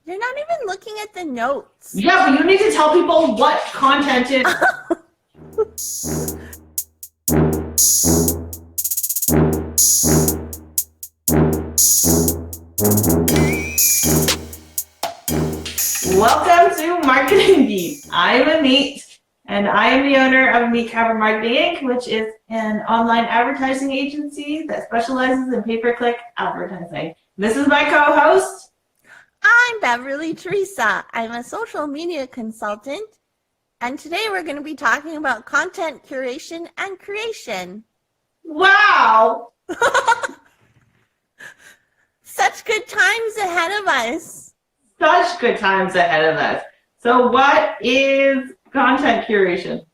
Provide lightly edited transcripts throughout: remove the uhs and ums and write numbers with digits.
You're not even looking at the notes. Yeah, but you need to tell people what content is. Welcome to Marketing Geek. I'm Ameet, and I am the owner of Ameet Khabra Marketing Inc., which is an online advertising agency that specializes in pay-per-click advertising. This is my co-host. I'm Beverley Theresa. I'm a social media consultant, and today we're going to be talking about content curation and creation. Wow! Such good times ahead of us. Such good times ahead of us. So what is content curation?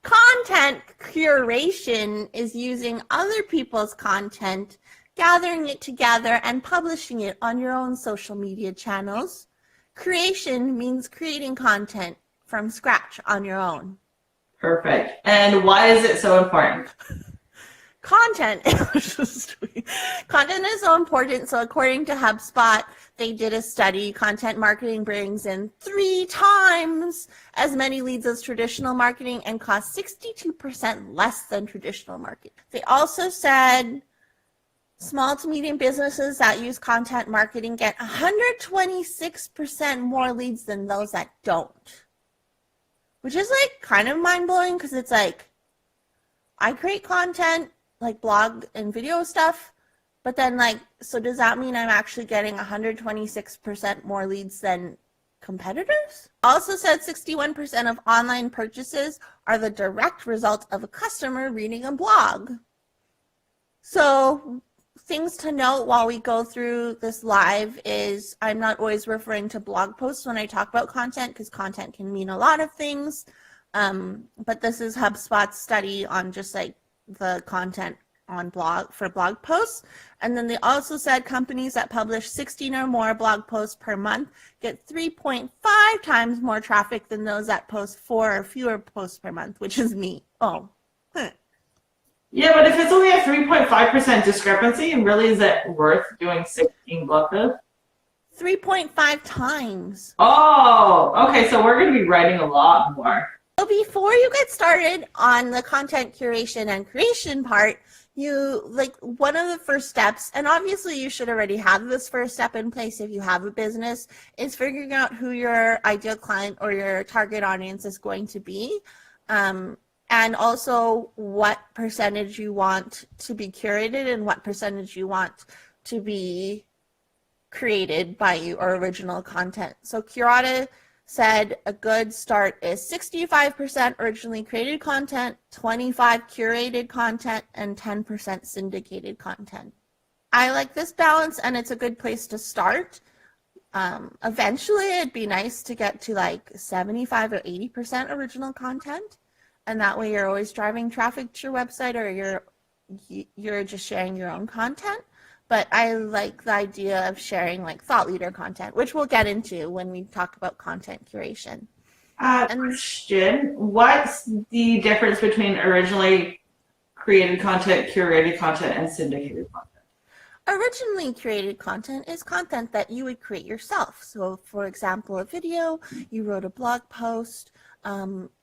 Content curation is using other people's content, gathering it together and publishing it on your own social media channels. Creation means creating content from scratch on your own. Perfect. And why is it so important? Content is so important. So according to HubSpot, they did a study. Content marketing brings in 3 times as many leads as traditional marketing and costs 62% less than traditional marketing. They also said small to medium businesses that use content marketing get 126% more leads than those that don't. Which is like kind of mind-blowing because it's like, I create content, like blog and video stuff, but then like, so does that mean I'm actually getting 126% more leads than competitors? Also said 61% of online purchases are the direct result of a customer reading a blog. So things to note while we go through this live is I'm not always referring to blog posts when I talk about content because content can mean a lot of things. But this is HubSpot's study on just like the content on blog posts. And then they also said companies that publish 16 or more blog posts per month get 3.5 times more traffic than those that post 4 or fewer posts per month, which is me. Oh. Yeah, but if it's only a 3.5% discrepancy, and really is it worth doing 16 blog posts? 3.5 times. Oh, okay, so we're going to be writing a lot more. So before you get started on the content curation and creation part, one of the first steps, and obviously you should already have this first step in place if you have a business, is figuring out who your ideal client or your target audience is going to be. And also what percentage you want to be curated and what percentage you want to be created by you or original content. So Curate said a good start is 65% originally created content, 25% curated content, and 10% syndicated content. I like this balance and it's a good place to start. Eventually it'd be nice to get to like 75 or 80% original content. And that way you're always driving traffic to your website or you're just sharing your own content. But I like the idea of sharing like thought leader content, which we'll get into when we talk about content curation. Question, what's the difference between originally created content, curated content, and syndicated content? Originally created content is content that you would create yourself. So for example, a video, you wrote a blog post,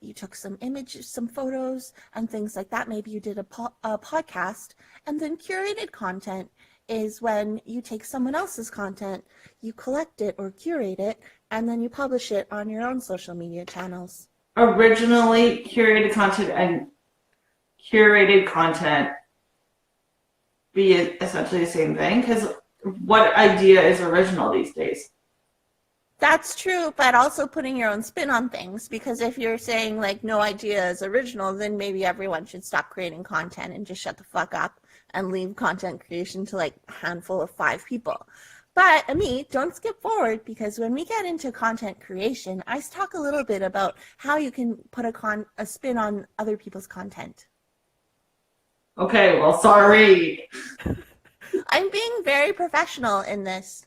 you took some images, some photos, and things like that. Maybe you did a podcast. And then curated content is when you take someone else's content, you collect it or curate it, and then you publish it on your own social media channels. Originally curated content and curated content be essentially the same thing? Because what idea is original these days? That's true, but also putting your own spin on things, because if you're saying like no idea is original, then maybe everyone should stop creating content and just shut the fuck up and leave content creation to like a handful of 5 people. But Ameet, don't skip forward, because when we get into content creation, I talk a little bit about how you can put a spin on other people's content. Okay, well, sorry. I'm being very professional in this.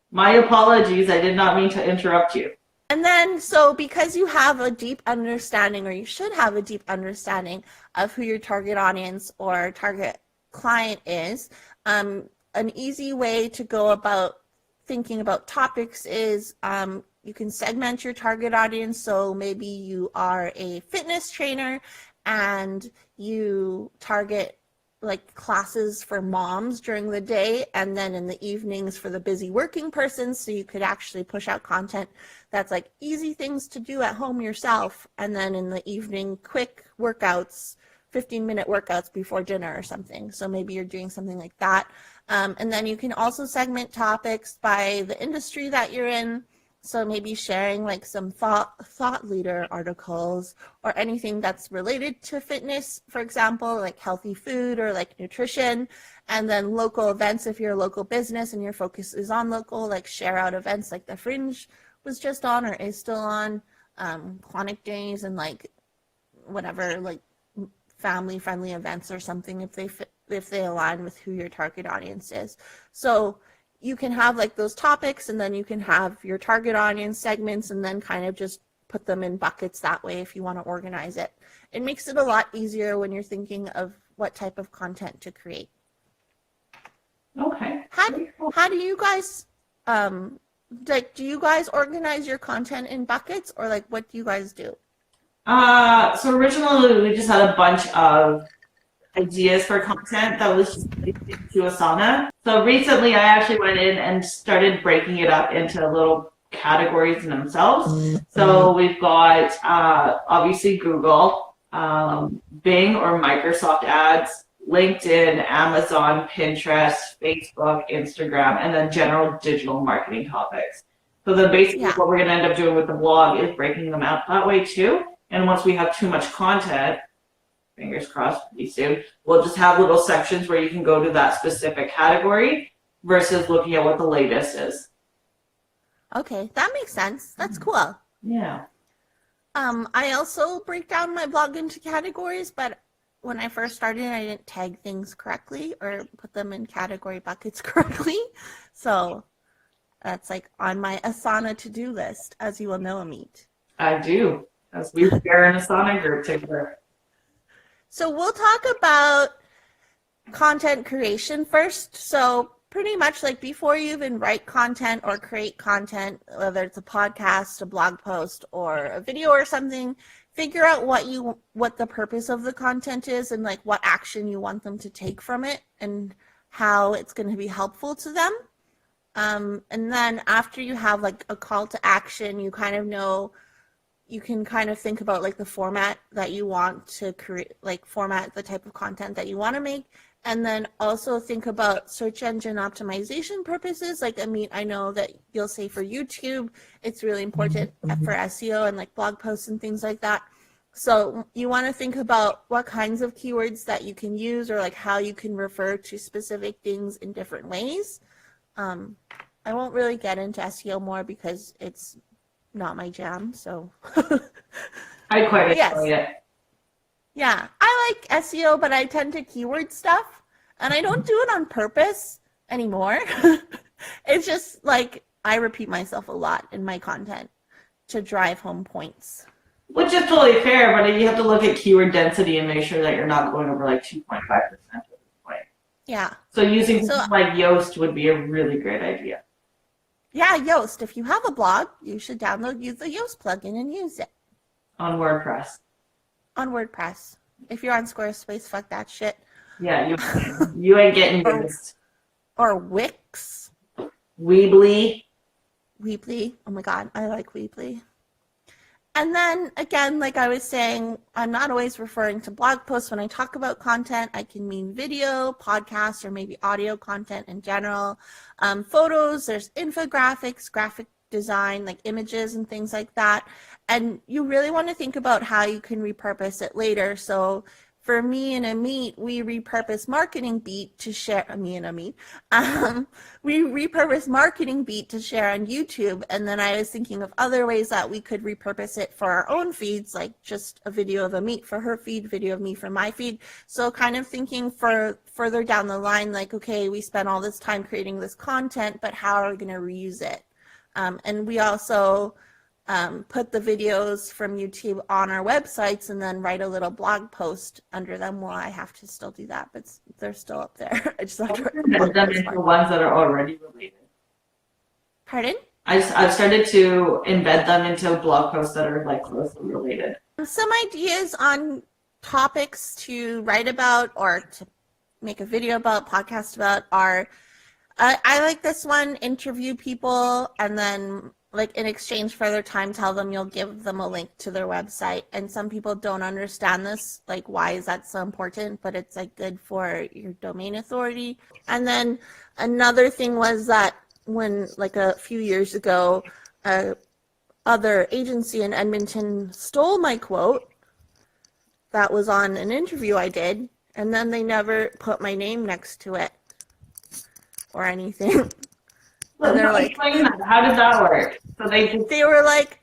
My apologies, I did not mean to interrupt you. And then, so because you have a deep understanding, or you should have a deep understanding of who your target audience or target client is, an easy way to go about thinking about topics is you can segment your target audience. So maybe you are a fitness trainer and you target like classes for moms during the day, and then in the evenings for the busy working person. So you could actually push out content that's like easy things to do at home yourself, and then in the evening, quick workouts, 15-minute workouts before dinner or something. So maybe you're doing something like that. And then you can also segment topics by the industry that you're in. So maybe sharing like some thought leader articles or anything that's related to fitness, for example, like healthy food or like nutrition. And then local events, if you're a local business and your focus is on local, like share out events like the Fringe was just on or is still on, Quantic Days, and like whatever, like family friendly events or something if they align with who your target audience is. So you can have like those topics, and then you can have your target audience segments, and then kind of just put them in buckets that way if you want to organize it. It makes it a lot easier when you're thinking of what type of content to create. Okay. How do you guys like, do you guys organize your content in buckets, or like what do you guys do? So originally we just had a bunch of ideas for content that was just to Asana. So recently I actually went in and started breaking it up into little categories in themselves. Mm-hmm. So we've got obviously Google, Bing or Microsoft ads, LinkedIn, Amazon, Pinterest, Facebook, Instagram, and then general digital marketing topics. So then basically what we're going to end up doing with the blog is breaking them out that way too. And once we have too much content, fingers crossed, pretty soon, we'll just have little sections where you can go to that specific category versus looking at what the latest is. Okay, that makes sense. That's cool. Yeah. I also break down my blog into categories, but when I first started, I didn't tag things correctly or put them in category buckets correctly. So that's like on my Asana to-do list, as you will know, Ameet. I do, as we share an Asana group together. So we'll talk about content creation first. So pretty much like before you even write content or create content, whether it's a podcast, a blog post, or a video or something, figure out what the purpose of the content is and like what action you want them to take from it and how it's going to be helpful to them. And then after you have like a call to action, you kind of know, you can kind of think about like the format that you want to create, like format the type of content that you want to make. And then also think about search engine optimization purposes. Like Ameet, I know that you'll say for YouTube, it's really important for SEO and like blog posts and things like that. So you want to think about what kinds of keywords that you can use or like how you can refer to specific things in different ways. I won't really get into SEO more because it's not my jam, so. I quite enjoy it. Yeah, I like SEO, but I tend to keyword stuff, and I don't do it on purpose anymore. It's just like I repeat myself a lot in my content to drive home points. Which is totally fair, but you have to look at keyword density and make sure that you're not going over like 2.5% at this point. Yeah. So using something like Yoast would be a really great idea. Yeah, Yoast. If you have a blog, you should use the Yoast plugin and use it. On WordPress. On WordPress. If you're on Squarespace, fuck that shit. Yeah, you ain't getting Yoast. Or Wix. Weebly. Weebly. Oh my God, I like Weebly. And then again, like I was saying, I'm not always referring to blog posts when I talk about content. I can mean video, podcast, or maybe audio content in general. Photos, there's infographics, graphic design, like images and things like that. And you really want to think about how you can repurpose it later. So for me and Ameet, we repurpose Marketing Beat to share, we repurpose Marketing Beat to share on YouTube. And then I was thinking of other ways that we could repurpose it for our own feeds, like just a video of Ameet for her feed, video of me for my feed. So kind of thinking further down the line, like, okay, we spent all this time creating this content, but how are we going to reuse it? And we also put the videos from YouTube on our websites and then write a little blog post under them. Well, I have to still do that, but they're still up there. I just have to write them into ones that are already related. Pardon? I've started to embed them into blog posts that are like closely related. Some ideas on topics to write about or to make a video about, podcast about are, I like this one, interview people and then like in exchange for their time, tell them you'll give them a link to their website. And some people don't understand this, like why is that so important? But it's like good for your domain authority. And then another thing was that when like a few years ago, other agency in Edmonton stole my quote that was on an interview I did, and then they never put my name next to it or anything. And they're like, explain that. How did that work? So they were like,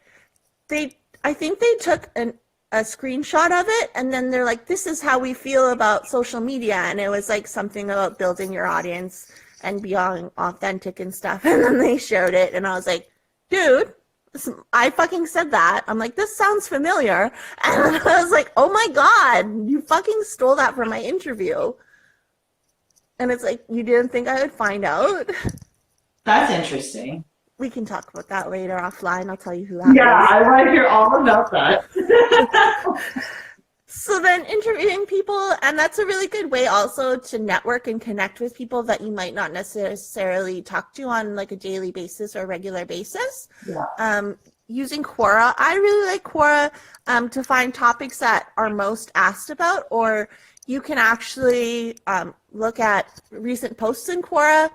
I think they took a screenshot of it, and then they're like, this is how we feel about social media, and it was like something about building your audience and being authentic and stuff, and then they showed it, and I was like, dude, I fucking said that. I'm like, this sounds familiar, and I was like, oh my god, you fucking stole that from my interview. And it's like, you didn't think I would find out? That's interesting. We can talk about that later offline. I'll tell you who that was. Yeah, I want to hear all about that. So then interviewing people, and that's a really good way also to network and connect with people that you might not necessarily talk to on like a daily basis or regular basis. Yeah. Using Quora, I really like Quora to find topics that are most asked about, or you can actually look at recent posts in Quora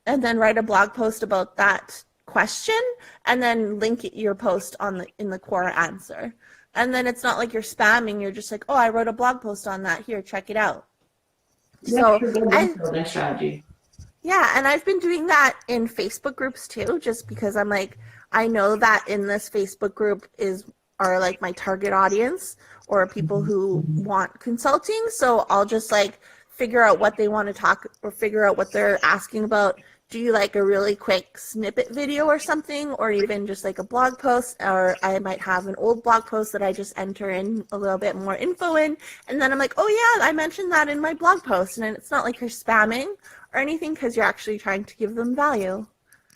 and then write a blog post about that question and then link your post in the Quora answer. And then it's not like you're spamming. You're just like, oh, I wrote a blog post on that. Here, check it out. Yeah, so strategy. Yeah, and I've been doing that in Facebook groups too, just because I'm like, I know that in this Facebook group are like my target audience or people who want consulting. So I'll just like figure out what they want to talk or figure out what they're asking about. Do you like a really quick snippet video or something, or even just like a blog post? Or I might have an old blog post that I just enter in a little bit more info in, and then I'm like, oh yeah, I mentioned that in my blog post, and it's not like you're spamming or anything because you're actually trying to give them value.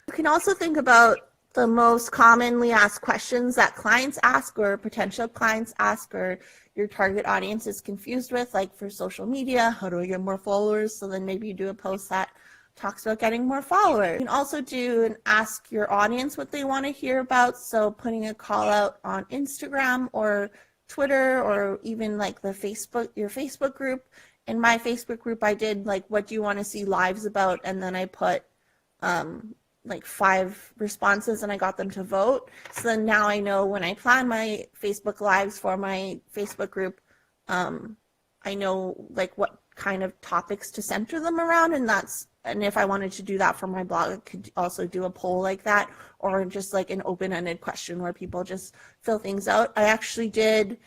You can also think about the most commonly asked questions that clients ask or potential clients ask or your target audience is confused with, like for social media, how do I get more followers? So then maybe you do a post that talks about getting more followers. You can also do and ask your audience what they want to hear about. So putting a call out on Instagram or Twitter or even like your Facebook group. In my Facebook group, I did like, what do you want to see lives about? And then I put like 5 responses and I got them to vote. So then now I know when I plan my Facebook lives for my Facebook group, I know like what kind of topics to center them around, and if I wanted to do that for my blog, I could also do a poll like that, or just like an open-ended question where people just fill things out. I actually did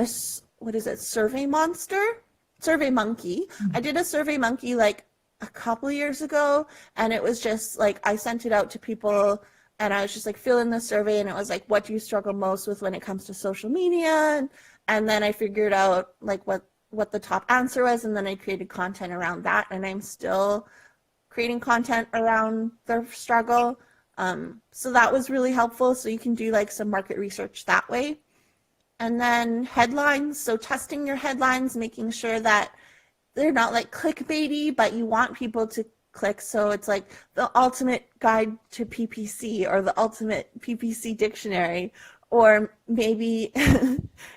Survey Monkey. I did a Survey Monkey like a couple years ago, and it was just like I sent it out to people and I was just like, fill in the survey, and it was like, what do you struggle most with when it comes to social media? And then I figured out like what the top answer was, and then I created content around that, and I'm still creating content around their struggle. So that was really helpful. So you can do like some market research that way. And then headlines. So testing your headlines, making sure that they're not like clickbaity, but you want people to click. So it's like the ultimate guide to PPC or the ultimate PPC dictionary, or maybe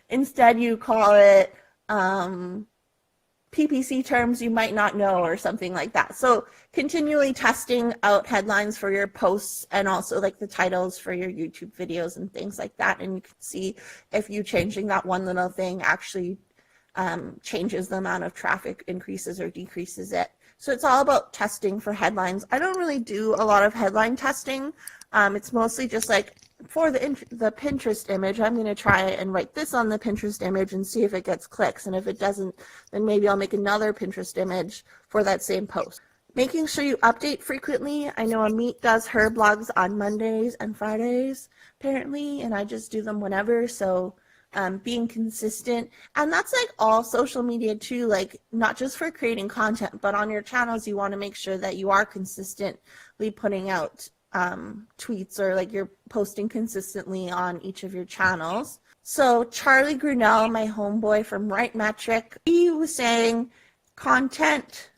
instead you call it PPC terms you might not know or something like that. So continually testing out headlines for your posts and also like the titles for your YouTube videos and things like that. And you can see if you changing that one little thing actually changes the amount of traffic, increases or decreases it. So it's all about testing for headlines. I don't really do a lot of headline testing. It's mostly just like for the Pinterest image, I'm going to try and write this on the Pinterest image and see if it gets clicks. And if it doesn't, then maybe I'll make another Pinterest image for that same post. Making sure you update frequently. I know Ameet does her blogs on Mondays and Fridays, apparently, and I just do them whenever. So being consistent, and that's like all social media too, like not just for creating content, but on your channels, you want to make sure that you are consistently putting out tweets, or like you're posting consistently on each of your channels. So Charlie Grinnell, my homeboy from Right Metric, he was saying content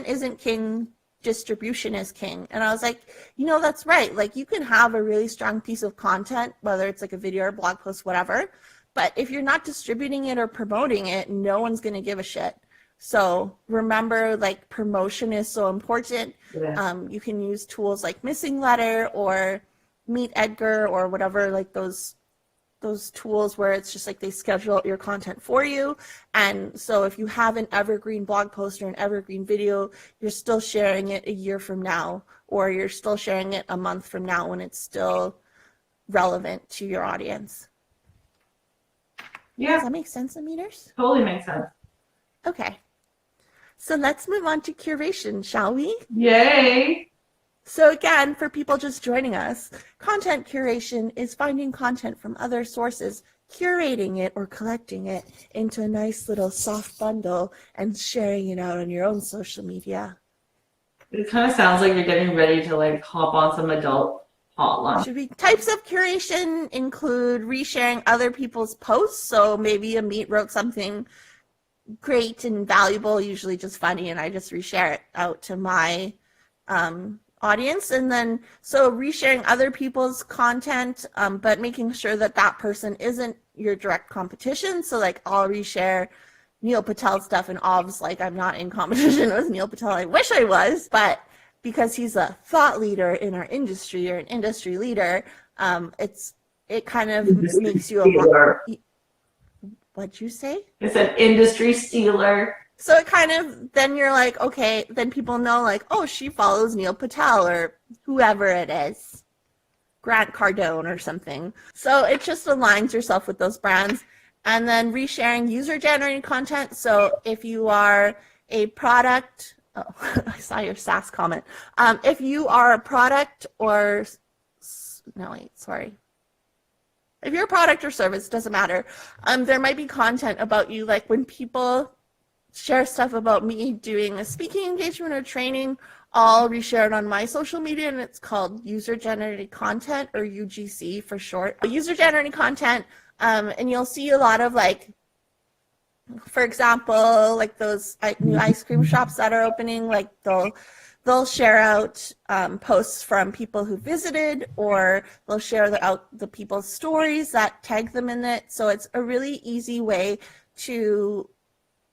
isn't king, distribution is king. And I was like, that's right. Like, you can have a really strong piece of content, whether it's like a video or blog post, whatever, but if you're not distributing it or promoting it, no one's going to give a shit. So remember, like, promotion is so important. Yeah. You can use tools like Missing Letter or Meet Edgar or whatever, like those tools where it's just like they schedule your content for you. And so if you have an evergreen blog post or an evergreen video, you're still sharing it a year from now, or you're still sharing it a month from now when it's still relevant to your audience. Yeah. Does that make sense, Ameeters? Totally makes sense. Okay. So let's move on to curation, shall we? Yay! So again, for people just joining us, content curation is finding content from other sources, curating it or collecting it into a nice little soft bundle and sharing it out on your own social media. It kind of sounds like you're getting ready to like hop on some adult hotline. Types of curation include resharing other people's posts. So maybe Ameet wrote something great and valuable, usually just funny, and I just reshare it out to my audience. And then so resharing other people's content, but making sure that that person isn't your direct competition. So like, I'll reshare Neil Patel stuff, and obviously, like, I'm not in competition with Neil Patel. I wish I was, but because he's a thought leader in our industry, or an industry leader, it kind of makes you a lot. What'd you say? It's an industry stealer. So it kind of, then you're like, okay, then people know, like, oh, she follows Neil Patel or whoever it is, Grant Cardone or something. So it just aligns yourself with those brands. And then resharing user-generated content. So if you are a product, oh, I saw your SAS comment. If you are a product or, no, wait, sorry. If you're a product or service, doesn't matter. There might be content about you, like when people share stuff about me doing a speaking engagement or training, I'll reshare it on my social media, and it's called user-generated content, or UGC for short. User-generated content, and you'll see a lot of, like, for example, like those new ice cream shops that are opening, like they'll share out posts from people who visited, or they'll share out the people's stories that tag them in it. So it's a really easy way to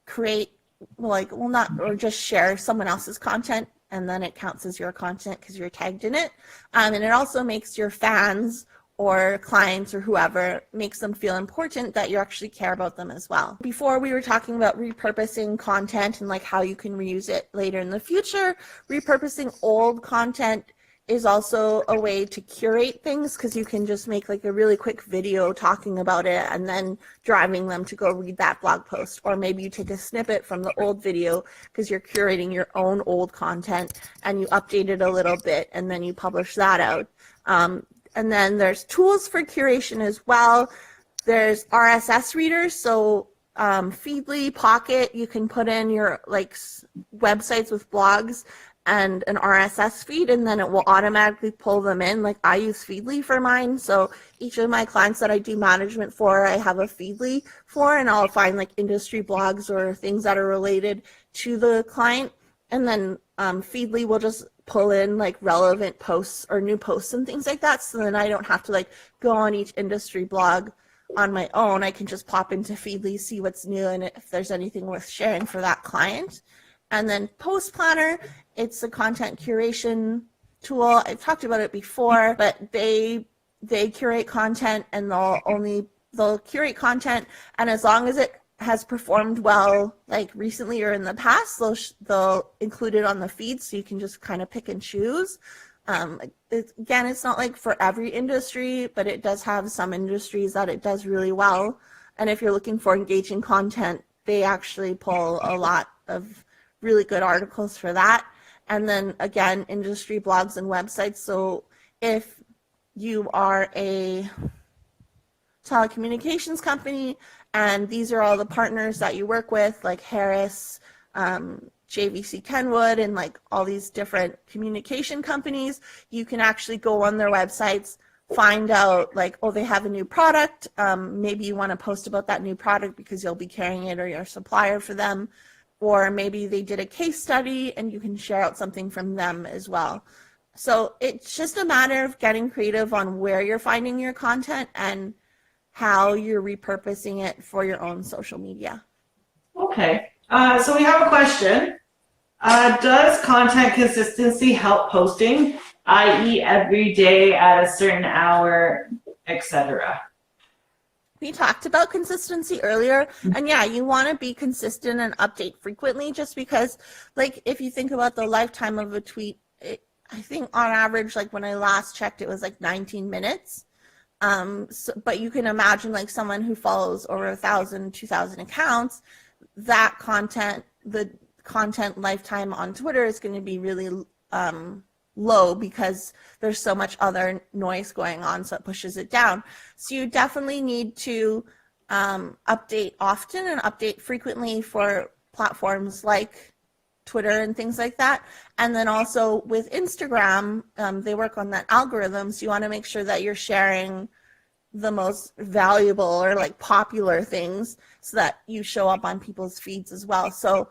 create, like, well, not, or just share someone else's content, and then it counts as your content because you're tagged in it. And it also makes your fans or clients or whoever, makes them feel important that you actually care about them as well. Before, we were talking about repurposing content and like how you can reuse it later in the future. Repurposing old content is also a way to curate things, because you can just make like a really quick video talking about it and then driving them to go read that blog post. Or maybe you take a snippet from the old video because you're curating your own old content and you update it a little bit and then you publish that out. And then there's tools for curation as well. There's RSS readers, so Feedly, Pocket, you can put in your like websites with blogs and an RSS feed, and then it will automatically pull them in. Like, I use Feedly for mine, so each of my clients that I do management for, I have a Feedly for, and I'll find like industry blogs or things that are related to the client, and then Feedly will just pull in like relevant posts or new posts and things like that, so then I don't have to like go on each industry blog on my own. I can just pop into Feedly, see what's new, and if there's anything worth sharing for that client. And then Postplanner, it's a content curation tool. I've talked about it before, but they curate content, and they'll curate content, and as long as it has performed well, like recently or in the past, they'll include it on the feed, so you can just kind of pick and choose. Again, it's not like for every industry, but it does have some industries that it does really well. And if you're looking for engaging content, they actually pull a lot of really good articles for that. And then again, industry blogs and websites. So if you are a telecommunications company and these are all the partners that you work with, like Harris, JVC Kenwood and like all these different communication companies, you can actually go on their websites, find out like, oh, they have a new product. Maybe you want to post about that new product because you'll be carrying it or you're a supplier for them. Or maybe they did a case study and you can share out something from them as well. So it's just a matter of getting creative on where you're finding your content and how you're repurposing it for your own social media. Okay. So we have a question. Does content consistency help posting, i.e. every day at a certain hour, etc.? We talked about consistency earlier, and yeah, you want to be consistent and update frequently, just because, like, if you think about the lifetime of a tweet, I think on average, like when I last checked, it was like 19 minutes. But you can imagine like someone who follows over 1,000, 2,000 accounts, that content, the content lifetime on Twitter is going to be really low because there's so much other noise going on, so it pushes it down. So you definitely need to update often and update frequently for platforms like Twitter and things like that. And then also with Instagram, they work on that algorithm, so you want to make sure that you're sharing the most valuable or like popular things so that you show up on people's feeds as well. So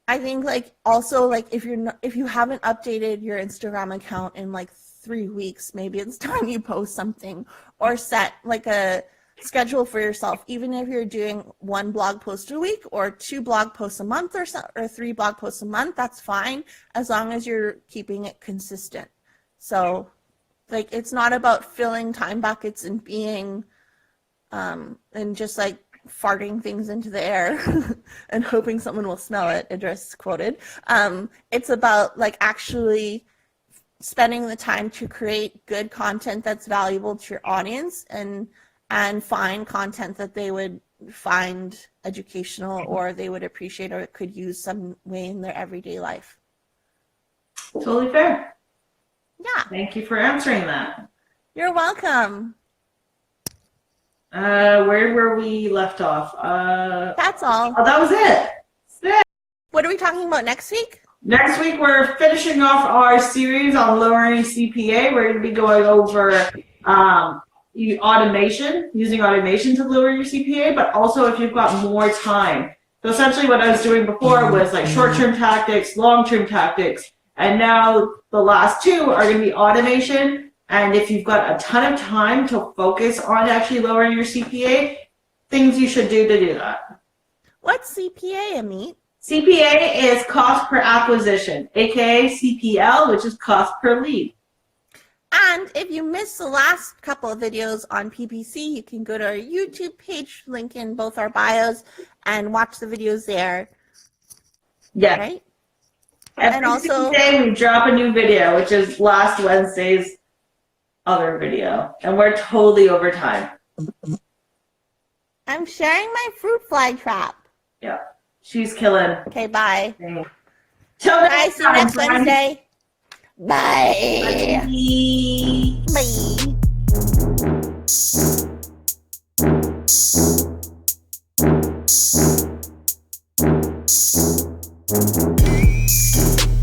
I think like also like if you haven't updated your Instagram account in like 3 weeks, maybe it's time you post something, or set like a schedule for yourself. Even if you're doing 1 blog post a week or 2 blog posts a month or 3 blog posts a month, that's fine as long as you're keeping it consistent. So like it's not about filling time buckets and being and just like farting things into the air and hoping someone will smell it, Idris quoted. It's about like actually spending the time to create good content that's valuable to your audience and find content that they would find educational or they would appreciate or could use some way in their everyday life. Totally fair. Yeah. Thank you for answering that. You're welcome. Where were we left off? That's all. Oh, that was it. That's it. What are we talking about next week? Next week, we're finishing off our series on lowering CPA. We're going to be going over automation, using automation to lower your CPA, but also if you've got more time. So essentially what I was doing before was like short-term tactics, long-term tactics, and now the last 2 are going to be automation. And if you've got a ton of time to focus on actually lowering your CPA, things you should do to do that. What's CPA, Ameet? CPA is cost per acquisition, aka CPL, which is cost per lead. And if you missed the last couple of videos on PPC, you can go to our YouTube page, link in both our bios, and watch the videos there. Yeah. Right? Every and also day we drop a new video, which is last Wednesday's other video, and we're totally over time. I'm sharing my fruit fly trap. Yeah, she's killing. Okay, bye. Till Bye, see you next Wednesday. Bye. Bye.